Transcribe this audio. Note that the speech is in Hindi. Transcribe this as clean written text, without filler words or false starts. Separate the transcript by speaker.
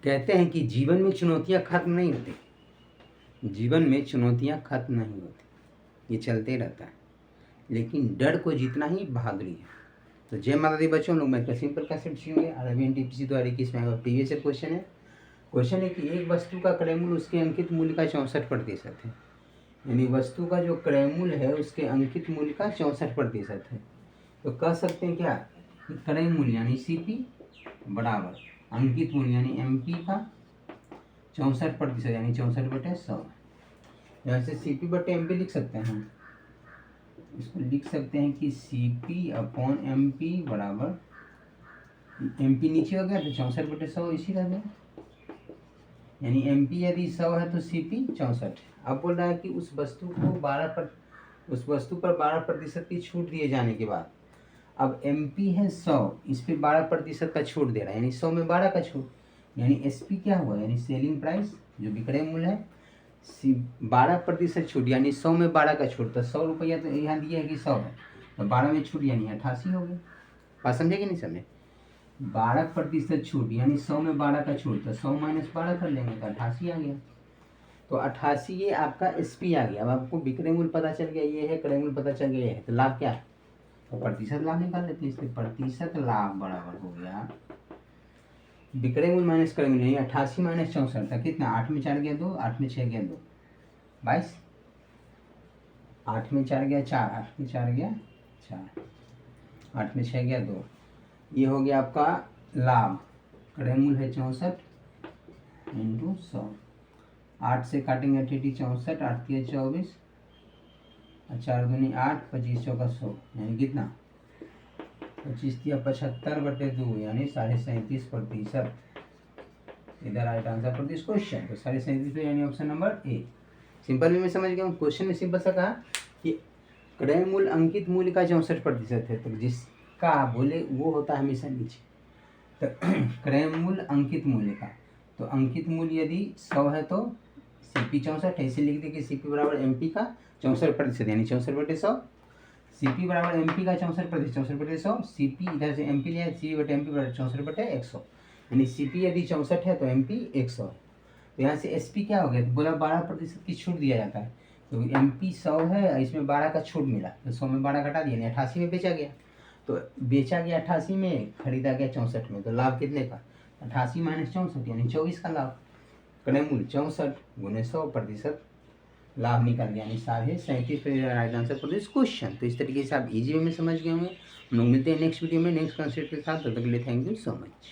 Speaker 1: कहते हैं कि जीवन में चुनौतियाँ खत्म नहीं होती, जीवन में चुनौतियाँ खत्म नहीं होती, ये चलते रहता है, लेकिन डर को जीतना ही बहादुरी है। तो जय माता दी बच्चों, लोग मैं सिंपल कंसेप्ट सीखेंगे। अरबी एनटीपीसी द्वारा 21 में प्रीवियस ईयर क्वेश्चन है कि एक वस्तु का क्रय मूल्य उसके अंकित मूल्य का 64% है। यानी वस्तु का जो क्रय मूल्य है उसके अंकित मूल्य का 64% है। तो कह सकते हैं क्या कि क्रय मूल्य यानी सीपी बराबर अंकित मूल्य यानी एमपी का 64% यानी 64/100। यहाँ से सीपी बटे एमपी लिख सकते हैं हम। इसको लिख सकते हैं कि सीपी अपॉन एमपी बराबर, एमपी नीचे हो गया तो 64/100 इसी रह गया। यानी एमपी यदि 100 है तो सीपी 64। अब बोल रहा है कि उस वस्तु पर 12% की छूट दिए जाने के बाद, अब एमपी है 100, इस पे 12% का छूट दे रहा है, यानी 100 में 12 का छूट, यानी एसपी क्या हुआ, यानी सेलिंग प्राइस जो विक्रय मूल्य है 12% छूट, यानी 100 में 12 का छूट। तो 100 रुपया तो यहाँ दिया है कि 100 है, तो 12 में छूट यानी 88 हो गया। बात समझे कि नहीं समझे? 12% छूट यानी 100 में 12 का छूट, तो 100 माइनस 12 कर लेंगे तो 88 आ गया। तो 88 ये आपका एसपी आ गया। अब आपको विक्रय मूल्य पता चल गया ये है, क्रय मूल्य पता चल गया ये है, तो लाभ क्या है? तो प्रतिशत लाभ निकाल लेते हैं। इसलिए प्रतिशत लाभ बराबर हो गया विक्रय मूल्य माइनस क्रय मूल्य, यानी 88 माइनस 64 था कितना? 8 में 4 गया 2, 8 में 6 गया 2, 22, 8 में 4 गया 4, 8 में 4 गया 4, 8 में 6 गया 2। ये हो गया आपका लाभ। क्रय मूल्य है 64 इंटू 100। 8 से काटेंगे 88 64, 8 के 24, 4 दूनी 8, 25 चौका 100, यानी कितना? 25 दिया 75/2 यानी 37.5%। इधर right answer for this question. तो 37.5 यानी option number A. Simple way में समझ गया हूँ। क्वेश्चन में सिंपल सा कहा कि क्रय मूल्य अंकित मूल्य का 64% है, तो जिसका बोले वो होता है हमेशा नीचे। तो क्रय मूल्य अंकित मूल्य का, तो अंकित मूल्य यदि 100 है तो सीपी 64 है, इसे लिख दे कि सीपी बराबर एमपी का 64% यानी 64/100। सीपी बराबर एमपी का 64%, 64/100। सीपी इधर से एमपी लिया, सी बटे एमपी बराबर 64/100, यानी सीपी यदि 64 है तो एमपी 100। तो यहाँ से एसपी क्या हो गया? तो बोला 12% की छूट दिया जाता है, तो एमपी 100 है, इसमें 12 का छूट मिला, तो 100 में 12 घटा दिया, 88 में बेचा गया। तो बेचा गया 88 में, खरीदा गया 64 में, तो लाभ कितने का? 88 माइनस 64 यानी 24 का लाभ। क्रय मूल्य 64 गुने 100% लाभ निकल गया, यानी 37.5 right answer for this question. तो इस तरीके से आप इजी वे में समझ गए होंगे। हम लोग मिलते हैं नेक्स्ट वीडियो में नेक्स्ट कॉन्सेप्ट के साथ। तब तक के लिए थैंक यू सो मच।